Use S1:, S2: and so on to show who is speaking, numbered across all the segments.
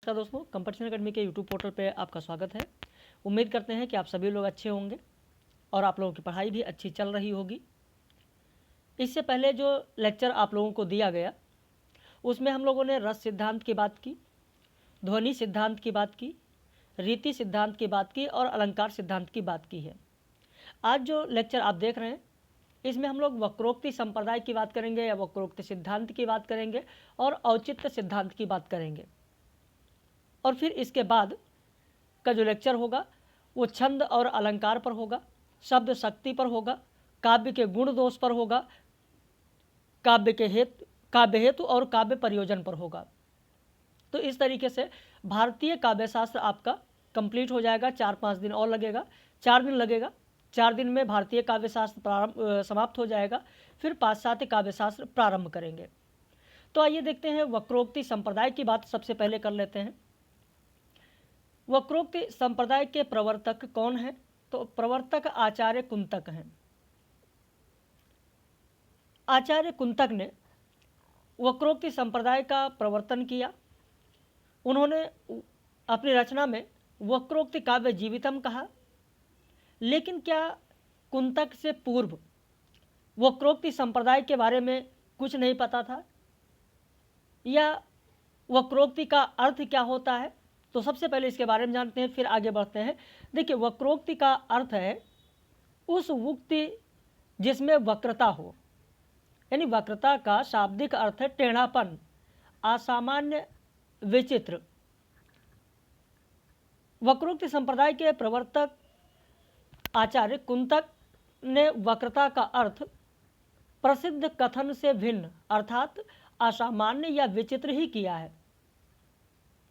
S1: नमस्कार दोस्तों, competition academy के यूट्यूब पोर्टल पे आपका स्वागत है। उम्मीद करते हैं कि आप सभी लोग अच्छे होंगे और आप लोगों की पढ़ाई भी अच्छी चल रही होगी। इससे पहले जो लेक्चर आप लोगों को दिया गया उसमें हम लोगों ने रस सिद्धांत की बात की, ध्वनि सिद्धांत की बात की, रीति सिद्धांत की बात की और अलंकार सिद्धांत की बात की है। आज जो लेक्चर आप देख रहे हैं इसमें हम लोग वक्रोक्ति संप्रदाय की बात करेंगे या वक्रोक्ति सिद्धांत की बात करेंगे और औचित्य सिद्धांत की बात करेंगे। और फिर इसके बाद का जो लेक्चर होगा वो छंद और अलंकार पर होगा, शब्द शक्ति पर होगा, काव्य के गुण दोष पर होगा, काव्य हेतु और काव्य प्रयोजन पर होगा। तो इस तरीके से भारतीय काव्य शास्त्र आपका कंप्लीट हो जाएगा। 4-5 दिन और लगेगा, 4 दिन लगेगा। 4 दिन में भारतीय काव्य शास्त्र समाप्त हो जाएगा। फिर पाश्चात्य काव्य शास्त्र प्रारंभ करेंगे। तो आइए देखते हैं वक्रोक्ति संप्रदाय की बात सबसे पहले कर लेते हैं। वक्रोक्ति संप्रदाय के प्रवर्तक कौन हैं? तो प्रवर्तक आचार्य कुंतक हैं। आचार्य कुंतक ने वक्रोक्ति संप्रदाय का प्रवर्तन किया। उन्होंने अपनी रचना में वक्रोक्ति काव्य जीवितम कहा। लेकिन क्या कुंतक से पूर्व वक्रोक्ति संप्रदाय के बारे में कुछ नहीं पता था, या वक्रोक्ति का अर्थ क्या होता है? तो सबसे पहले इसके बारे में जानते हैं, फिर आगे बढ़ते हैं। देखिए, वक्रोक्ति का अर्थ है उस उक्ति जिसमें वक्रता हो, यानी वक्रता का शाब्दिक अर्थ है टेढ़ापन, असामान्य, विचित्र। वक्रोक्ति संप्रदाय के प्रवर्तक आचार्य कुंतक ने वक्रता का अर्थ प्रसिद्ध कथन से भिन्न अर्थात असामान्य या विचित्र ही किया है।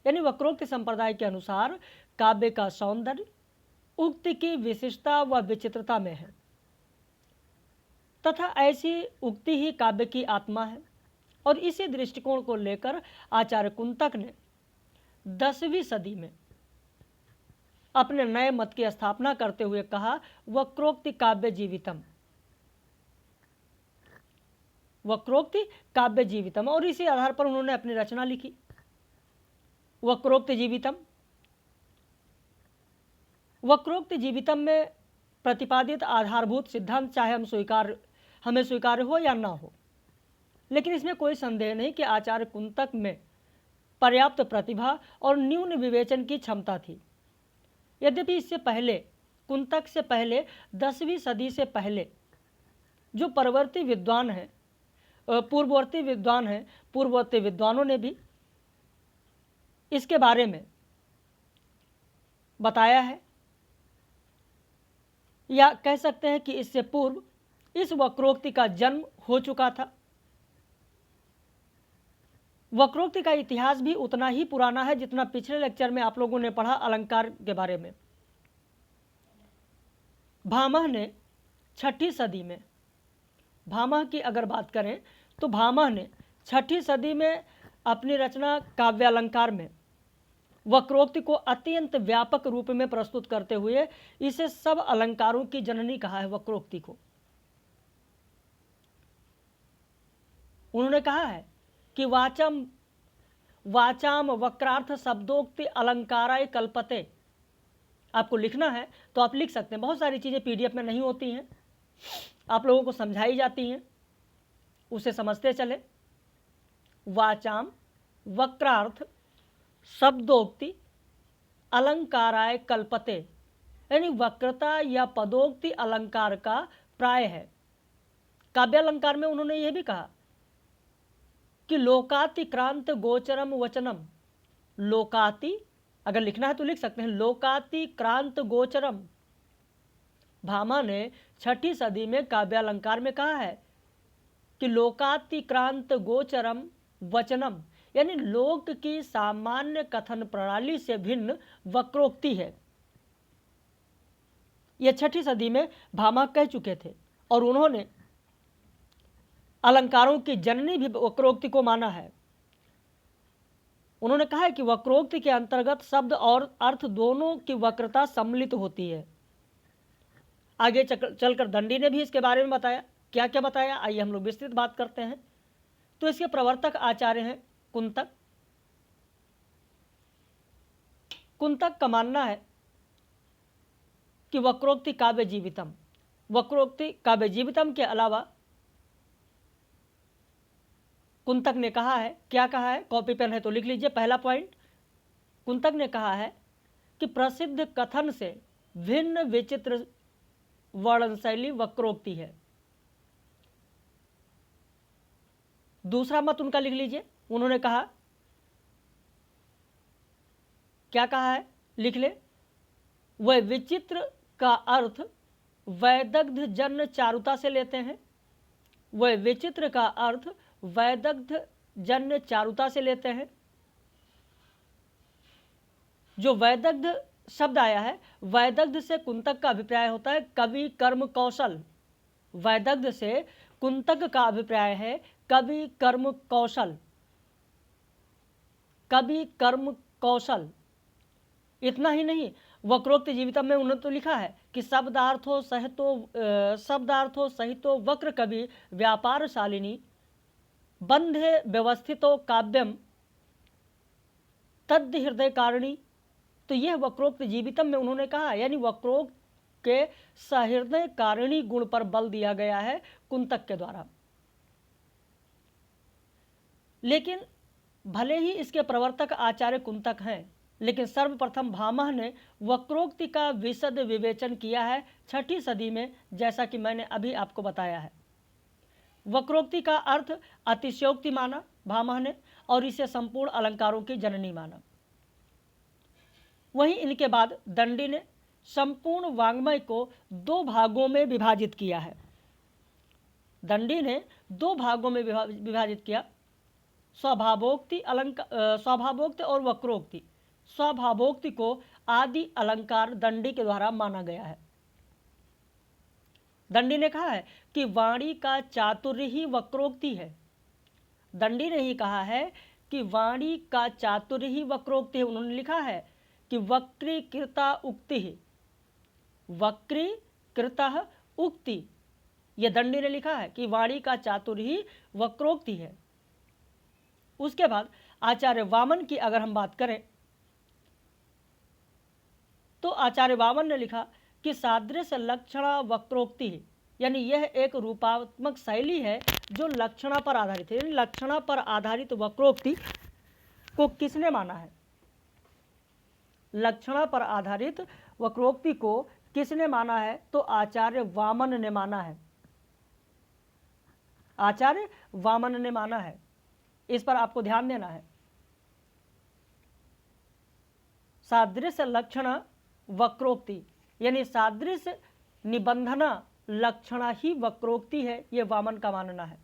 S1: यानी वक्रोक्ति संप्रदाय के अनुसार काव्य का सौंदर्य उक्ति की विशिष्टता व विचित्रता में है, तथा ऐसी उक्ति ही काव्य की आत्मा है। और इसी दृष्टिकोण को लेकर आचार्य कुंतक ने 10वीं सदी में अपने नए मत की स्थापना करते हुए कहा, वक्रोक्ति काव्य जीवितम, वक्रोक्ति काव्य जीवितम। और इसी आधार पर उन्होंने अपनी रचना लिखी, वक्रोक्ति जीवितम। वक्रोक्ति जीवितम में प्रतिपादित आधारभूत सिद्धांत चाहे हमें स्वीकार्य हो या ना हो, लेकिन इसमें कोई संदेह नहीं कि आचार्य कुंतक में पर्याप्त प्रतिभा और न्यून विवेचन की क्षमता थी। यद्यपि इससे पहले, कुंतक से पहले 10वीं सदी से पहले जो पूर्ववर्ती विद्वानों ने भी इसके बारे में बताया है, या कह सकते हैं कि इससे पूर्व इस वक्रोक्ति का जन्म हो चुका था। वक्रोक्ति का इतिहास भी उतना ही पुराना है जितना पिछले लेक्चर में आप लोगों ने पढ़ा अलंकार के बारे में। भामह ने 6ठी सदी में, भामह की अगर बात करें तो भामह ने 6ठी सदी में अपनी रचना काव्य अलंकार में वक्रोक्ति को अत्यंत व्यापक रूप में प्रस्तुत करते हुए इसे सब अलंकारों की जननी कहा है। वक्रोक्ति को उन्होंने कहा है कि वाचाम वक्रार्थ शब्दोक्ति अलंकाराय कल्पते। आपको लिखना है तो आप लिख सकते हैं, बहुत सारी चीज़ें पीडीएफ में नहीं होती हैं, आप लोगों को समझाई जाती हैं, उसे समझते चले। वाचाम वक्रार्थ शब्दोक्ति अलंकाराय कल्पते, यानी वक्रता या पदोक्ति अलंकार का प्राय है। काव्य अलंकार में उन्होंने यह भी कहा कि लोकातिक्रांत गोचरम वचनम, लोकाति अगर लिखना है तो लिख सकते हैं, लोकातिक्रांत गोचरम। भामा ने 6ठी सदी में काव्य अलंकार में कहा है कि लोकातिक्रांत गोचरम वचनम, यानी लोक की सामान्य कथन प्रणाली से भिन्न वक्रोक्ति है। यह 6ठी सदी में भामा कह चुके थे और उन्होंने अलंकारों की जननी भी वक्रोक्ति को माना है। उन्होंने कहा है कि वक्रोक्ति के अंतर्गत शब्द और अर्थ दोनों की वक्रता सम्मिलित होती है। आगे चलकर दंडी ने भी इसके बारे में बताया। क्या क्या बताया, आइए हम लोग विस्तृत बात करते हैं। तो इसके प्रवर्तक आचार्य हैं कुंतक। कुंतक का मानना है कि वक्रोक्ति काव्य जीवितम, वक्रोक्ति काव्य जीवितम के अलावा कुंतक ने कहा है, क्या कहा है, कॉपी पेन है तो लिख लीजिए। पहला पॉइंट, कुंतक ने कहा है कि प्रसिद्ध कथन से भिन्न विचित्र वर्णन शैली वक्रोक्ति है। दूसरा मत उनका लिख लीजिए, उन्होंने कहा, क्या कहा है, लिख ले, वह विचित्र का अर्थ वैदग्ध जन्य चारुता से लेते हैं, वह विचित्र का अर्थ वैदग्ध जन्य चारुता से लेते हैं। जो वैदग्ध शब्द आया है, वैदग्ध से कुंतक का अभिप्राय होता है कवि कर्म कौशल। वैदग्ध से कुंतक का अभिप्राय है कवि कर्म कौशल, कवि कर्म कौशल। इतना ही नहीं, वक्रोक्त जीवितम में उन्होंने तो लिखा है कि शब्दार्थो सहितो वक्र कवि व्यापारशालिनी बंधे व्यवस्थितो काव्यम तद् हृदय कारिणी। तो यह वक्रोक्त जीवितम में उन्होंने कहा, यानी वक्रोक्त के सहृदय कारिणी गुण पर बल दिया गया है कुंतक के द्वारा। लेकिन भले ही इसके प्रवर्तक आचार्य कुंतक हैं, लेकिन सर्वप्रथम भामह ने वक्रोक्ति का विशद विवेचन किया है 6ठी सदी में, जैसा कि मैंने अभी आपको बताया है। वक्रोक्ति का अर्थ अतिशयोक्ति माना भामह ने, और इसे संपूर्ण अलंकारों की जननी माना। वहीं इनके बाद दंडी ने संपूर्ण वाङ्मय को 2 भागों में विभाजित किया है। दंडी ने 2 भागों में विभाजित किया, स्वभावोक्ति स्वभावोक्ति और वक्रोक्ति। स्वभावोक्ति को आदि अलंकार दंडी के द्वारा माना गया है। दंडी ने कहा है कि वाणी का चातुर्य ही वक्रोक्ति है। दंडी ने ही कहा है कि वाणी का चातुर्य ही वक्रोक्ति है। उन्होंने लिखा है कि वक्रीकृता उक्ति, वक्रीकृतः उक्ति, यह दंडी ने लिखा है कि वाणी का चातुर्य ही वक्रोक्ति है। उसके बाद आचार्य वामन की अगर हम बात करें तो आचार्य वामन ने लिखा कि सादृश्य लक्षणा वक्रोक्ति है, यानी यह एक रूपात्मक शैली है जो लक्षणा पर आधारित है। यानी लक्षणा पर आधारित वक्रोक्ति को किसने माना है? लक्षणा पर आधारित वक्रोक्ति को किसने माना है? तो आचार्य वामन ने माना है। आचार्य वामन ने माना है, इस पर आपको ध्यान देना है। सादृश्य लक्षण वक्रोक्ति, यानी सादृश्य निबंधना लक्षणा ही वक्रोक्ति है, यह वामन का मानना है।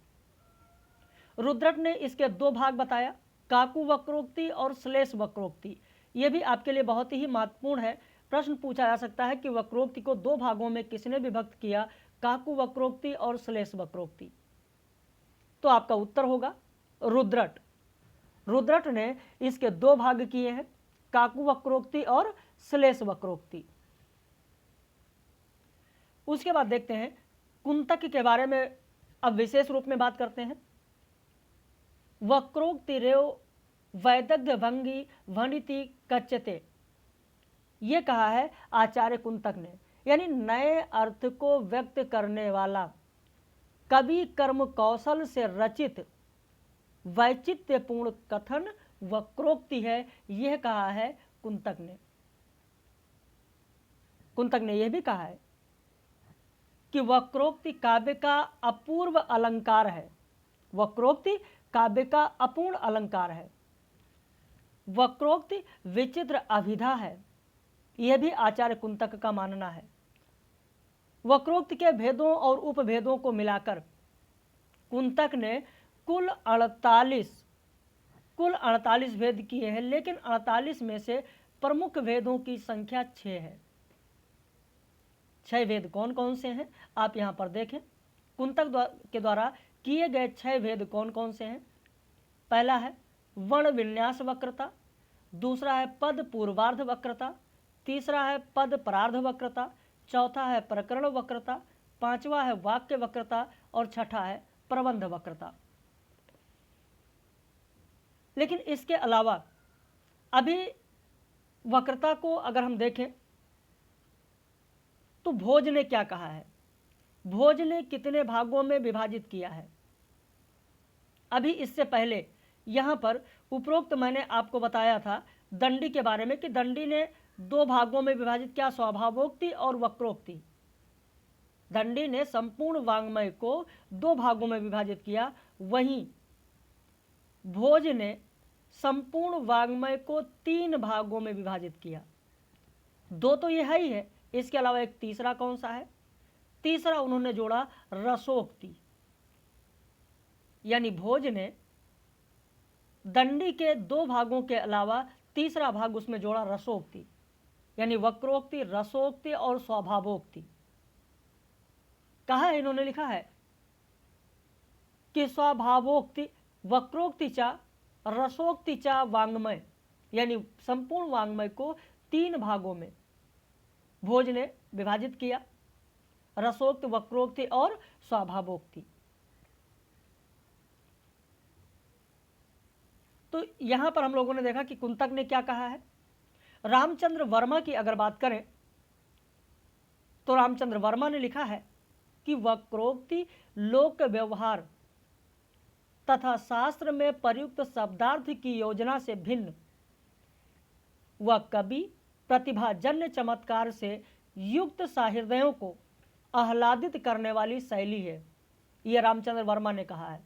S1: रुद्रट ने इसके 2 भाग बताया, काकु वक्रोक्ति और श्लेष वक्रोक्ति। यह भी आपके लिए बहुत ही महत्वपूर्ण है। प्रश्न पूछा जा सकता है कि वक्रोक्ति को 2 भागों में किसने विभक्त किया, काकु वक्रोक्ति और श्लेष वक्रोक्ति। तो आपका उत्तर होगा रुद्रट। रुद्रट ने इसके 2 भाग किए हैं, काकु वक्रोक्ति और श्लेष वक्रोक्ति। उसके बाद देखते हैं कुंतक के बारे में, अब विशेष रूप में बात करते हैं। वक्रोक्ति रेव वैदग्ध भंगी वनिति कच्यते, ये कहा है आचार्य कुंतक ने, यानी नए अर्थ को व्यक्त करने वाला कवि कर्म कौशल से रचित वैचित्र्यपूर्ण कथन वक्रोक्ति है, यह कहा है कुंतक ने। कुंतक ने यह भी कहा है कि वक्रोक्ति काव्य का अपूर्व अलंकार है। वक्रोक्ति काव्य का अपूर्ण अलंकार है। वक्रोक्ति विचित्र अभिधा है, यह भी आचार्य कुंतक का मानना है। वक्रोक्ति के भेदों और उपभेदों को मिलाकर कुंतक ने कुल 48 भेद किए हैं, लेकिन 48 में से प्रमुख भेदों की संख्या 6 है। 6 भेद कौन कौन से हैं आप यहाँ पर देखें। कुंतक के द्वारा किए गए 6 भेद कौन कौन से हैं? पहला है वर्ण विन्यास वक्रता, दूसरा है पद पूर्वार्ध वक्रता, तीसरा है पद परार्ध वक्रता, चौथा है प्रकरण वक्रता, पांचवा है वाक्य वक्रता और छठा है प्रबंध वक्रता। लेकिन इसके अलावा अभी वक्रता को अगर हम देखें तो भोज ने क्या कहा है, भोज ने कितने भागों में विभाजित किया है। अभी इससे पहले यहाँ पर उपरोक्त मैंने आपको बताया था दंडी के बारे में कि दंडी ने दो भागों में विभाजित किया, स्वभावोक्ति और वक्रोक्ति। दंडी ने संपूर्ण वाङ्मय को दो भागों में विभाजित किया, वहीं भोज ने संपूर्ण वाङ्मय को तीन भागों में विभाजित किया। दो तो यह ही है, इसके अलावा एक तीसरा कौन सा है, तीसरा उन्होंने जोड़ा रसोक्ति। यानी भोज ने दंडी के दो भागों के अलावा तीसरा भाग उसमें जोड़ा रसोक्ति, यानी वक्रोक्ति, रसोक्ति और स्वभावोक्ति। कहा है इन्होंने लिखा है कि स्वभावोक्ति वक्रोक्ति चा रसोक्ति चा वाङ्मय, यानी संपूर्ण वाङ्मय को तीन भागों में भोज ने विभाजित किया, रसोक्ति, वक्रोक्ति और स्वभावोक्ति। तो यहां पर हम लोगों ने देखा कि कुंतक ने क्या कहा है। रामचंद्र वर्मा की अगर बात करें तो रामचंद्र वर्मा ने लिखा है कि वक्रोक्ति लोक व्यवहार तथा शास्त्र में प्रयुक्त शब्दार्थ की योजना से भिन्न व कवि प्रतिभाजन्य चमत्कार से युक्त सहृदयों को आह्लादित करने वाली शैली है। यह रामचंद्र वर्मा ने कहा है।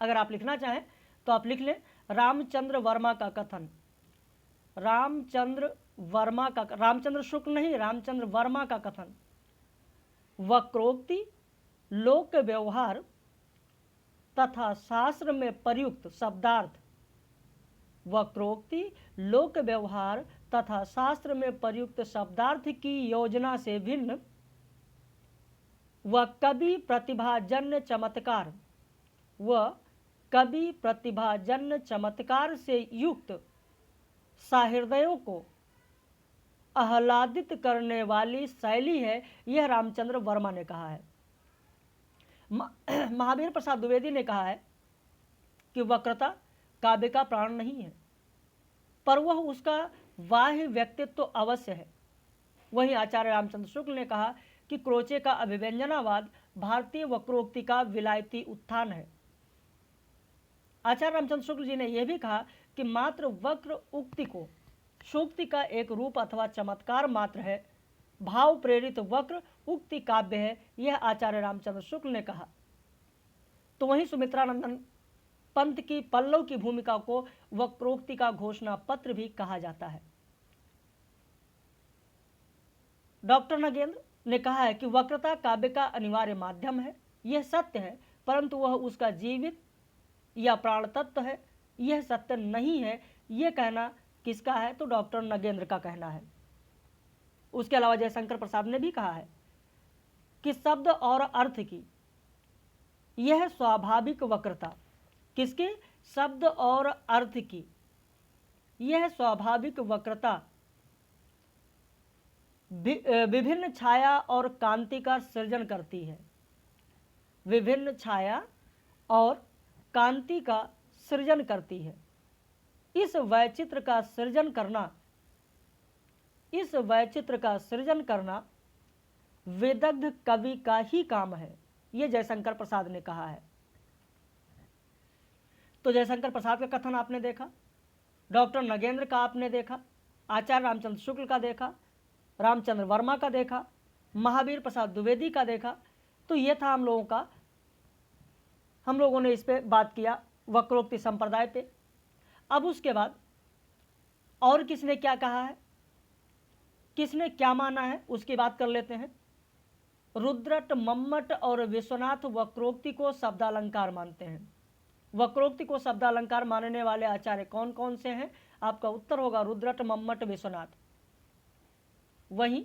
S1: अगर आप लिखना चाहें तो आप लिख लें रामचंद्र वर्मा का कथन, रामचंद्र वर्मा का, रामचंद्र शुक्ल नहीं, रामचंद्र वर्मा का कथन। वक्रोक्ति लोक व्यवहार तथा शास्त्र में प्रयुक्त शब्दार्थ, वक्रोक्ति लोक व्यवहार तथा शास्त्र में प्रयुक्त शब्दार्थ की योजना से भिन्न व कवि प्रतिभाजन्य चमत्कार व कवि प्रतिभाजन्य चमत्कार से युक्त सहृदयों को आह्लादित करने वाली शैली है, यह रामचंद्र वर्मा ने कहा है। महावीर प्रसाद द्विवेदी ने कहा है कि वक्रता काव्य का प्राण नहीं है, पर वह उसका बाह्य व्यक्तित्व तो अवश्य है। वहीं आचार्य रामचंद्र शुक्ल ने कहा कि क्रोचे का अभिव्यंजनावाद भारतीय वक्रोक्ति का विलायती उत्थान है। आचार्य रामचंद्र शुक्ल जी ने यह भी कहा कि मात्र वक्र उक्ति को सूक्ति का एक रूप अथवा चमत्कार मात्र है, भाव प्रेरित वक्र उक्ति काव्य है, यह आचार्य रामचंद्र शुक्ल ने कहा। तो वहीं सुमित्रानंदन पंत की पल्लव की भूमिका को वक्रोक्ति का घोषणा पत्र भी कहा जाता है। डॉक्टर नगेंद्र ने कहा है कि वक्रता काव्य का अनिवार्य माध्यम है, यह सत्य है, परंतु वह उसका जीवित या प्राण तत्व है, यह सत्य नहीं है। यह कहना किसका है, तो डॉक्टर नगेंद्र का कहना है। उसके अलावा जयशंकर प्रसाद ने भी कहा है कि शब्द और अर्थ की यह स्वाभाविक वक्रता, किसके, शब्द और अर्थ की यह स्वाभाविक वक्रता विभिन्न छाया और कांति का सृजन करती है, विभिन्न छाया और कांति का सृजन करती है। इस वैचित्र का सृजन करना, इस वैचित्र का सृजन करना विदग्ध कवि का ही काम है, यह जयशंकर प्रसाद ने कहा है। तो जयशंकर प्रसाद का कथन आपने देखा, डॉक्टर नगेंद्र का आपने देखा, आचार्य रामचंद्र शुक्ल का देखा, रामचंद्र वर्मा का देखा, महावीर प्रसाद द्विवेदी का देखा। तो ये था हम लोगों ने इस पे बात किया वक्रोक्ति संप्रदाय पे। अब उसके बाद और किसने क्या कहा है, किसने क्या माना है, उसकी बात कर लेते हैं। रुद्रट, मम्मट और विश्वनाथ वक्रोक्ति को शब्दालंकार मानते हैं। वक्रोक्ति को शब्दालंकार मानने वाले आचार्य कौन कौन से हैं, आपका उत्तर होगा रुद्रट, मम्मट, विश्वनाथ। वहीं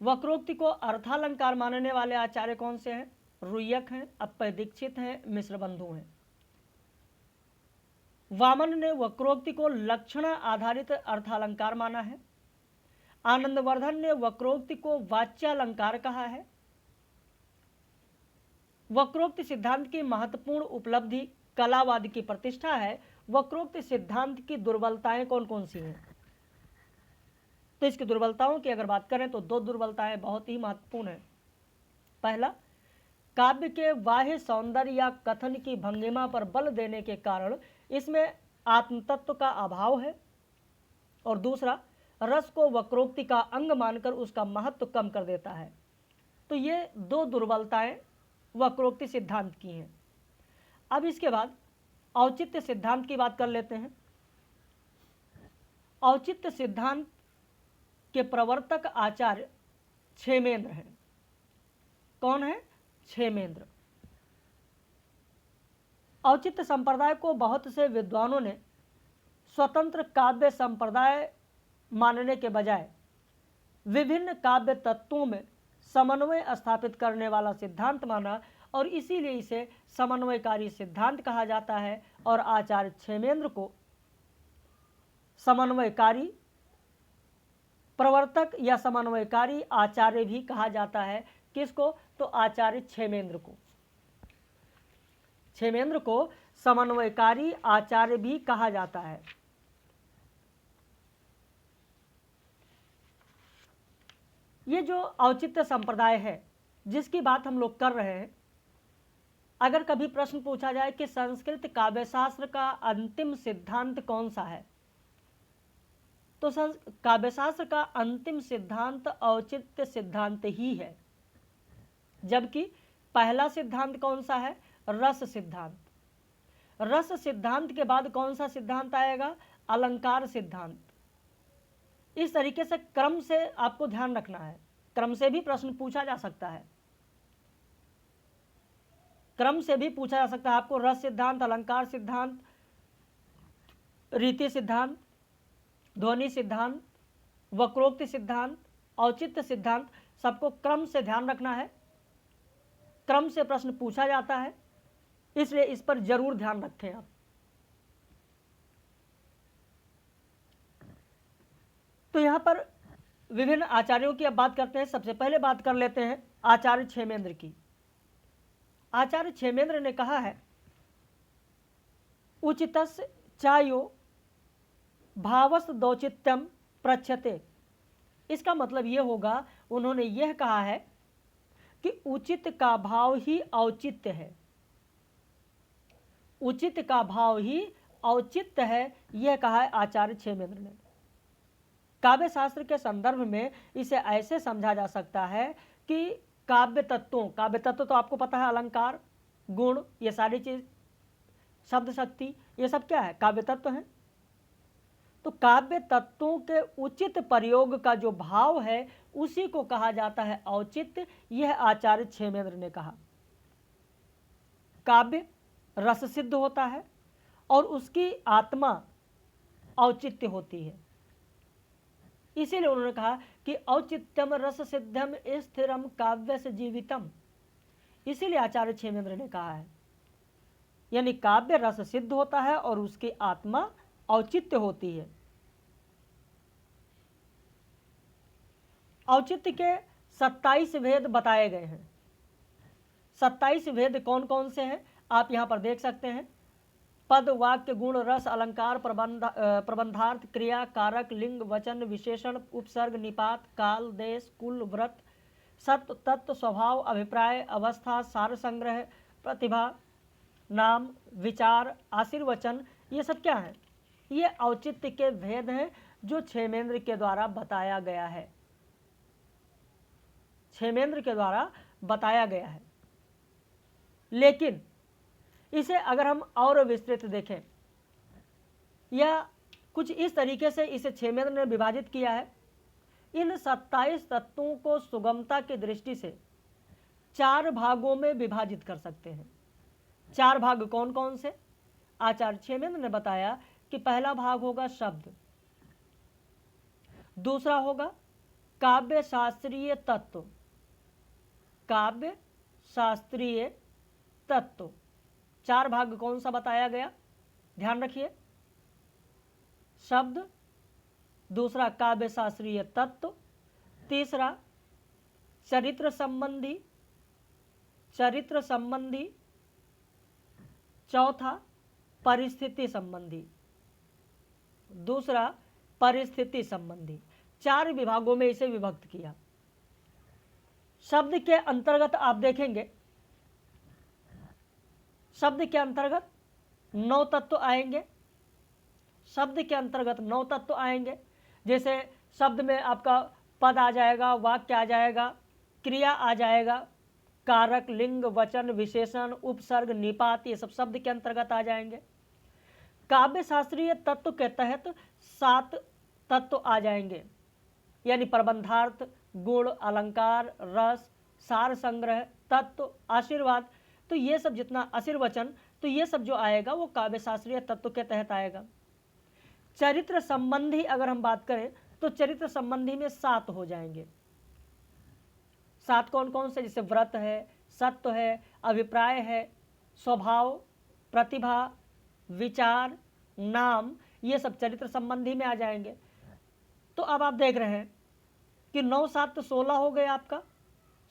S1: वक्रोक्ति को अर्थालंकार मानने वाले आचार्य कौन से हैं, रुय्यक हैं, अप्पय दीक्षित हैं, मिश्र बंधु हैं। वामन ने वक्रोक्ति को लक्षण आधारित अर्थालंकार माना है। आनंदवर्धन ने वक्रोक्ति को वाच्यालंकार कहा है। वक्रोक्ति सिद्धांत की महत्वपूर्ण उपलब्धि कलावाद की प्रतिष्ठा है। वक्रोक्ति सिद्धांत की दुर्बलताएं कौन कौन सी हैं, तो इसकी दुर्बलताओं की अगर बात करें तो दो दुर्बलताएं बहुत ही महत्वपूर्ण हैं। पहला, काव्य के बाह्य सौंदर्य या कथन की भंगिमा पर बल देने के कारण इसमें आत्मतत्व का अभाव है। और दूसरा, रस को वक्रोक्ति का अंग मानकर उसका महत्व कम कर देता है। तो ये दो दुर्बलताएं वक्रोक्ति सिद्धांत की हैं। अब इसके बाद औचित्य सिद्धांत की बात कर लेते हैं। औचित्य सिद्धांत के प्रवर्तक आचार्य क्षेमेंद्र हैं। कौन है? क्षेमेंद्र। औचित्य संप्रदाय को बहुत से विद्वानों ने स्वतंत्र काव्य संप्रदाय मानने के बजाय विभिन्न काव्य तत्वों में समन्वय स्थापित करने वाला सिद्धांत माना और इसीलिए इसे समन्वयकारी सिद्धांत कहा जाता है। और आचार्य क्षेमेंद्र को समन्वयकारी प्रवर्तक या समन्वयकारी आचार्य भी कहा जाता है। किसको? तो आचार्य क्षेमेंद्र को। क्षेमेंद्र को समन्वयकारी आचार्य भी कहा जाता है। ये जो औचित्य संप्रदाय है जिसकी बात हम लोग कर रहे हैं, अगर कभी प्रश्न पूछा जाए कि संस्कृत काव्यशास्त्र का अंतिम सिद्धांत कौन सा है, तो काव्यशास्त्र का अंतिम सिद्धांत औचित्य सिद्धांत ही है। जबकि पहला सिद्धांत कौन सा है? रस सिद्धांत। रस सिद्धांत के बाद कौन सा सिद्धांत आएगा? अलंकार सिद्धांत। इस तरीके से क्रम से आपको ध्यान रखना है। क्रम से भी प्रश्न पूछा जा सकता है। क्रम से भी पूछा जा सकता है आपको। रस सिद्धांत, अलंकार सिद्धांत, रीति सिद्धांत, ध्वनि सिद्धांत, वक्रोक्ति सिद्धांत, औचित्य सिद्धांत, सबको क्रम से ध्यान रखना है। क्रम से प्रश्न पूछा जाता है, इसलिए इस पर जरूर ध्यान रखें आप। तो यहां पर विभिन्न आचार्यों की अब बात करते हैं। सबसे पहले बात कर लेते हैं आचार्य क्षेमेंद्र की। आचार्य क्षेमेंद्र ने कहा है, उचितस्य चायो भावस्त दौचित्यम प्रच्छते। इसका मतलब यह होगा, उन्होंने यह कहा है कि उचित का भाव ही औचित्य है। उचित का भाव ही औचित्य है, यह कहा है आचार्य क्षेमेंद्र ने। काव्य शास्त्र के संदर्भ में इसे ऐसे समझा जा सकता है कि काव्य तत्व तो आपको पता है, अलंकार, गुण, ये सारी चीज, शब्द शक्ति, ये सब क्या है? काव्य तत्व है। तो काव्य तत्वों के उचित प्रयोग का जो भाव है उसी को कहा जाता है औचित्य। यह आचार्य क्षेमेंद्र ने कहा। काव्य रस सिद्ध होता है और उसकी आत्मा औचित्य होती है। इसीलिए उन्होंने कहा कि औचित्यम रस सिद्धम स्थिरम काव्य से जीवितम। इसीलिए आचार्य क्षेमेंद्र ने कहा है, यानी काव्य रस सिद्ध होता है और उसकी आत्मा औचित्य होती है। औचित्य के 27 भेद बताए गए हैं। 27 भेद कौन कौन से हैं आप यहां पर देख सकते हैं। पद, वाक्य, गुण, रस, अलंकार, प्रबंधार्थ, क्रिया, कारक, लिंग, वचन, विशेषण, उपसर्ग, निपात, काल, देश, कुल, व्रत, सत्व, तत्व, स्वभाव, अभिप्राय, अवस्था, सार संग्रह, प्रतिभा, नाम, विचार, आशीर्वचन, ये सब क्या है? ये औचित्य के भेद हैं जो क्षेमेंद्र के द्वारा बताया गया है। क्षेमेंद्र के द्वारा बताया गया है। लेकिन इसे अगर हम और विस्तृत देखें, या कुछ इस तरीके से इसे क्षेमेंद्र ने विभाजित किया है। इन 27 तत्वों को सुगमता की दृष्टि से 4 भागों में विभाजित कर सकते हैं। 4 भाग कौन कौन से? आचार्य क्षेमेंद्र ने बताया कि पहला भाग होगा शब्द, दूसरा होगा काव्य शास्त्रीय तत्व। काव्य शास्त्रीय तत्व 4 भाग कौन सा बताया गया? ध्यान रखिए, शब्द, दूसरा काव्य शास्त्रीय तत्व, तीसरा चरित्र संबंधी, चौथा परिस्थिति संबंधी, दूसरा परिस्थिति संबंधी। 4 विभागों में इसे विभक्त किया। शब्द के अंतर्गत आप देखेंगे, शब्द के अंतर्गत 9 तत्व आएंगे। शब्द के अंतर्गत 9 तत्व आएंगे। जैसे शब्द में आपका पद आ जाएगा, वाक्य आ जाएगा, क्रिया आ जाएगा, कारक, लिंग, वचन, विशेषण, उपसर्ग, निपात, ये सब शब्द के अंतर्गत आ जाएंगे। काव्य शास्त्रीय तत्व के तहत 7 तत्व आ जाएंगे, यानी प्रबंधार्थ, गुण, अलंकार, रस, सार संग्रह, तत्व, आशीर्वाद। तो ये सब जितना आशीर्वचन, तो ये सब जो आएगा वो काव्य शास्त्रीय तत्व के तहत आएगा। चरित्र संबंधी अगर हम बात करें तो चरित्र संबंधी में 7 हो जाएंगे। 7 कौन कौन से? जैसे व्रत है, सत्व है, अभिप्राय है, स्वभाव, प्रतिभा, विचार, नाम, ये सब चरित्र संबंधी में आ जाएंगे। तो अब आप देख रहे हैं कि 9 7 तो 16 हो गया आपका,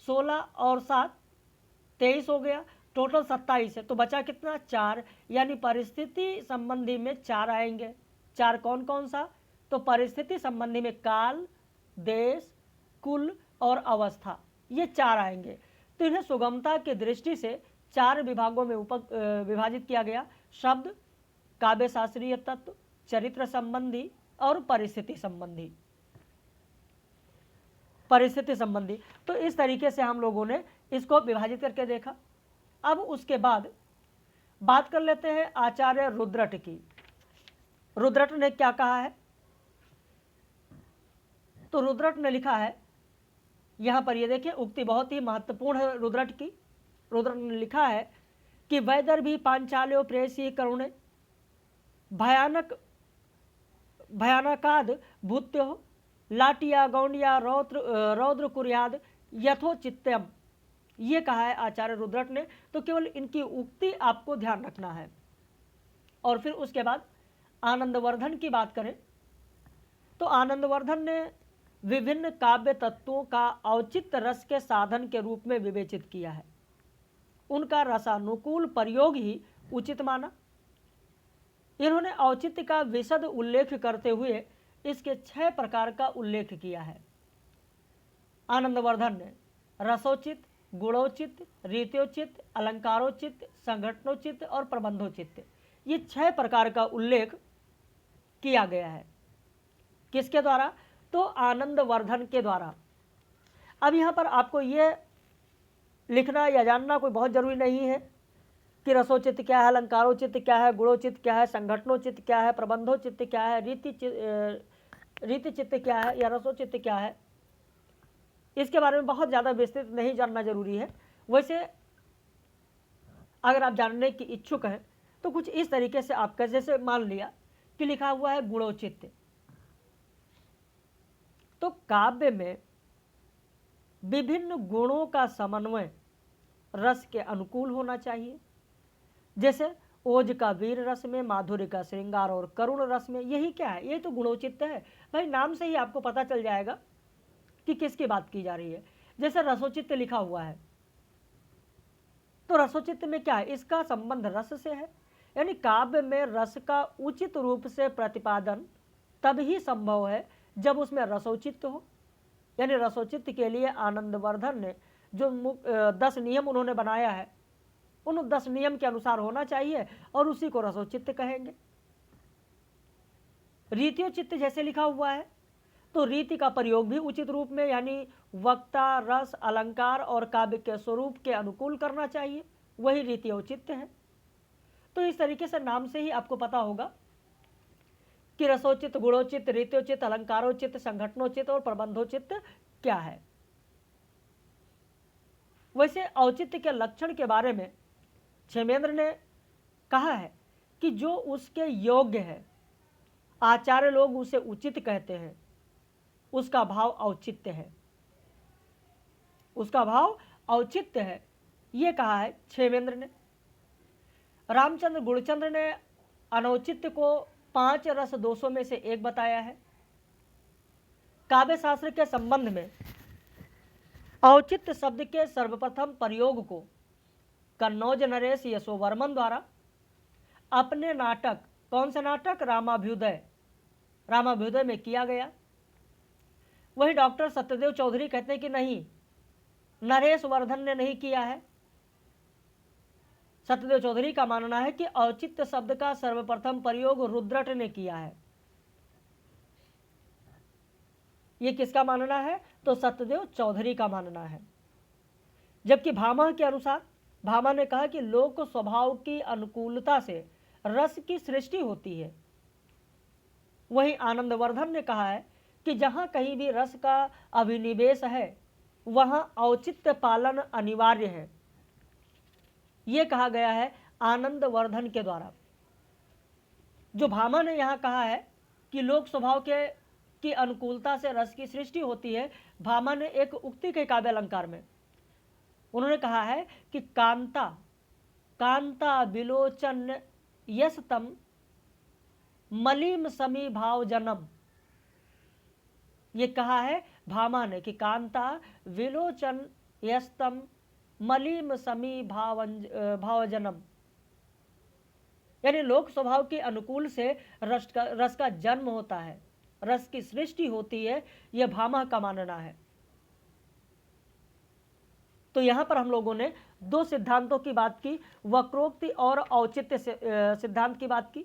S1: 16 और 7 23 हो गया, टोटल 27 है। तो बचा कितना? 4, यानी परिस्थिति संबंधी में 4 आएंगे। 4 कौन कौन सा? तो परिस्थिति संबंधी में काल, देश, कुल और अवस्था, ये 4 आएंगे। तो इन्हें सुगमता की दृष्टि से 4 विभागों में विभाजित किया गया। शब्द, काव्य शास्त्रीय तत्व, चरित्र संबंधी और परिस्थिति संबंधी। परिस्थिति संबंधी, तो इस तरीके से हम लोगों ने इसको विभाजित करके देखा। अब उसके बाद बात कर लेते हैं आचार्य रुद्रट की। रुद्रट ने क्या कहा है? तो रुद्रट ने लिखा है, यहां पर ये देखिए, उक्ति बहुत ही महत्वपूर्ण है रुद्रट की। रुद्रट ने लिखा है कि वैदर्भी पांचाल्यो प्रेसी करुणे भयानकाद भूत्यो लाटिया गौंडिया रौद्र कुर्याद यथोचित्यम, ये कहा है आचार्य रुद्रट ने। तो केवल इनकी उक्ति आपको ध्यान रखना है। और फिर उसके बाद आनंदवर्धन की बात करें तो आनंदवर्धन ने विभिन्न काव्य तत्वों का औचित्य रस के साधन के रूप में विवेचित किया है। उनका रसानुकूल प्रयोग ही उचित माना। इन्होंने औचित्य का विशद उल्लेख करते हुए इसके 6 प्रकार का उल्लेख किया है। आनंदवर्धन ने रसोचित, गुणोचित, रीत्योचित, अलंकारोचित, संघटनोचित और प्रबंधोचित, ये 6 प्रकार का उल्लेख किया गया है। किसके द्वारा? तो आनंदवर्धन के द्वारा। अब यहाँ पर आपको ये लिखना या जानना कोई बहुत जरूरी नहीं है कि रसोचित क्या है, अलंकारोचित क्या है, गुणोचित क्या है, संघटनोचित क्या है, प्रबंधोचित क्या है, रीतिचित्त क्या है या रसोचित्त क्या है। इसके बारे में बहुत ज़्यादा विस्तृत नहीं जानना जरूरी है। वैसे अगर आप जानने की इच्छुक हैं तो कुछ इस तरीके से आपका, जैसे मान लिया कि लिखा हुआ है गुणोचित्त, तो काव्य में विभिन्न गुणों का समन्वय रस के अनुकूल होना चाहिए। जैसे ओज का वीर रस में, माधुर्य का श्रृंगार और करुण रस में, यही क्या है? यही तो गुणोचित्त है भाई। नाम से ही आपको पता चल जाएगा कि किसकी बात की जा रही है। जैसे रसोचित्त लिखा हुआ है, तो रसोचित्त में क्या है? इसका संबंध रस से है, यानी काव्य में रस का उचित रूप से प्रतिपादन तब ही संभव है जब उसमें रसोचित्त हो। यानी रसोचित्त के लिए आनंदवर्धन ने जो 10 नियम उन्होंने बनाया है, उन 10 नियम के अनुसार होना चाहिए और उसी को रसोचित्त कहेंगे। रीत्योचित्त जैसे लिखा हुआ है, तो रीति का प्रयोग भी उचित रूप में, यानी वक्ता, रस, अलंकार और काव्य के स्वरूप के अनुकूल करना चाहिए, वही रीत्योचित्त है। तो इस तरीके से नाम से ही आपको पता होगा कि रसोचित्त, गुणोचित्त, रीत्योचित्त, अलंकारोचित्त, संघटनोचित्त और प्रबंधोचित्त क्या है। वैसे औचित्य के लक्षण के बारे में क्षेमेंद्र ने कहा है कि जो उसके योग्य है, आचार्य लोग उसे उचित कहते हैं, उसका भाव औचित्य है। उसका भाव औचित्य है, ये कहा है क्षेमेंद्र ने। रामचंद्र गुणचंद्र ने अनौचित्य को 5 रस दोषों में से एक बताया है। काव्य शास्त्र के संबंध में औचित्य शब्द के सर्वप्रथम प्रयोग को कन्नौज नरेश यशोवर्मन द्वारा अपने नाटक, कौन सा नाटक? रामाभ्युदय में किया गया। वही डॉक्टर सत्यदेव चौधरी कहते हैं कि नहीं, नरेश वर्धन ने नहीं किया है। सत्यदेव चौधरी का मानना है कि औचित्य शब्द का सर्वप्रथम प्रयोग रुद्रट ने किया है। ये किसका मानना है? तो सत्यदेव चौधरी का मानना है। जबकि भामा के अनुसार, भामा ने कहा कि लोक स्वभाव की अनुकूलता से रस की सृष्टि होती है। वहीं आनंदवर्धन ने कहा है कि जहां कहीं भी रस का अभिनिवेश है वहां औचित्य पालन अनिवार्य है। यह कहा गया है आनंदवर्धन के द्वारा। जो भामा ने यहां कहा है कि लोक स्वभाव की अनुकूलता से रस की सृष्टि होती है, भामा ने एक उक्ति के काव्य अलंकार में उन्होंने कहा है कि कांता कांता विलोचन यस्तम मलिम समी भाव जनम। ये कहा है भामा ने कि कांता विलोचन यस्तम मलिम समी भावजनम, यानी लोक स्वभाव के अनुकूल से रस का जन्म होता है, रस की सृष्टि होती है। यह भामा का मानना है। तो यहां पर हम लोगों ने दो सिद्धांतों की बात की, वक्रोक्ति और औचित्य सिद्धांत की बात की,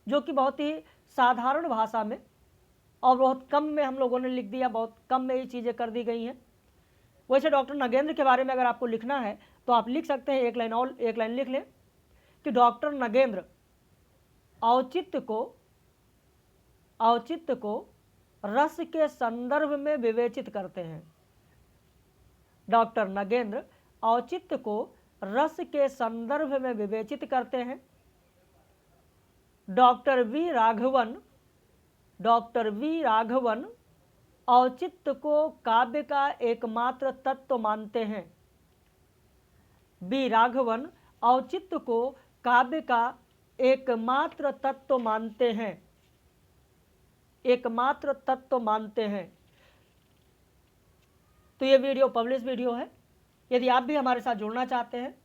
S1: जो कि बहुत ही साधारण भाषा में और बहुत कम में हम लोगों ने लिख दिया, बहुत कम में ये चीज़ें कर दी गई हैं। वैसे डॉक्टर नगेंद्र के बारे में अगर आपको लिखना है तो आप लिख सकते हैं, एक लाइन लिख लें कि डॉक्टर नगेंद्र औचित्य को रस के संदर्भ में विवेचित करते हैं। डॉक्टर नगेंद्र औचित्य को रस के संदर्भ में विवेचित करते हैं। डॉक्टर वी राघवन औचित्य को काव्य का एकमात्र तत्व मानते हैं। बी राघवन औचित्य को काव्य का एकमात्र तत्व मानते हैं, एकमात्र तत्व मानते हैं। तो ये वीडियो पब्लिश वीडियो है। यदि आप भी हमारे साथ जुड़ना चाहते हैं,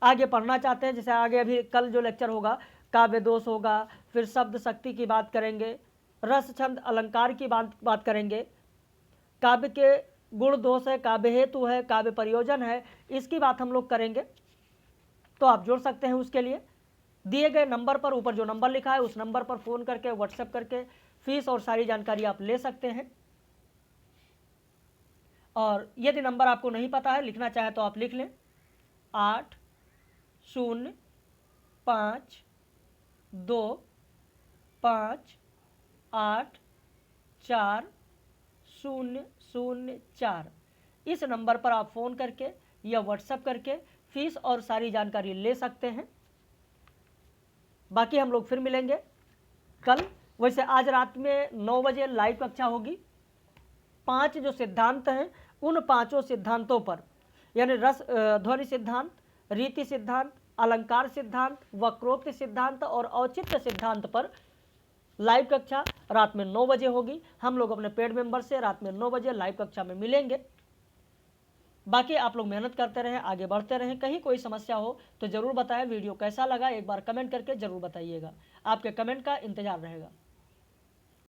S1: आगे पढ़ना चाहते हैं, जैसे आगे अभी कल जो लेक्चर होगा काव्य दोष होगा, फिर शब्द शक्ति की बात करेंगे, रस छंद अलंकार की बात करेंगे, काव्य के गुण दोष है, काव्य हेतु है, काव्य प्रयोजन है, इसकी बात हम लोग करेंगे। तो आप जुड़ सकते हैं। उसके लिए दिए गए नंबर पर, ऊपर जो नंबर लिखा है उस नंबर पर फ़ोन करके, व्हाट्सएप करके फीस और सारी जानकारी आप ले सकते हैं। और यदि नंबर आपको नहीं पता है, लिखना चाहे तो आप लिख लें 802584004। इस नंबर पर आप फ़ोन करके या व्हाट्सएप करके फीस और सारी जानकारी ले सकते हैं। बाकी हम लोग फिर मिलेंगे कल। वैसे आज रात में 9 बजे लाइव कक्षा होगी। 5 जो सिद्धांत हैं उन 5 सिद्धांतों पर, यानी रस ध्वनि सिद्धांत, रीति सिद्धांत, अलंकार सिद्धांत, वक्रोक्ति सिद्धांत और औचित्य सिद्धांत पर लाइव कक्षा रात में 9 बजे होगी। हम लोग अपने पेड मेंबर से रात में 9 बजे लाइव कक्षा में मिलेंगे। बाकी आप लोग मेहनत करते रहें, आगे बढ़ते रहें। कहीं कोई समस्या हो तो ज़रूर बताएं। वीडियो कैसा लगा एक बार कमेंट करके ज़रूर बताइएगा। आपके कमेंट का इंतज़ार रहेगा।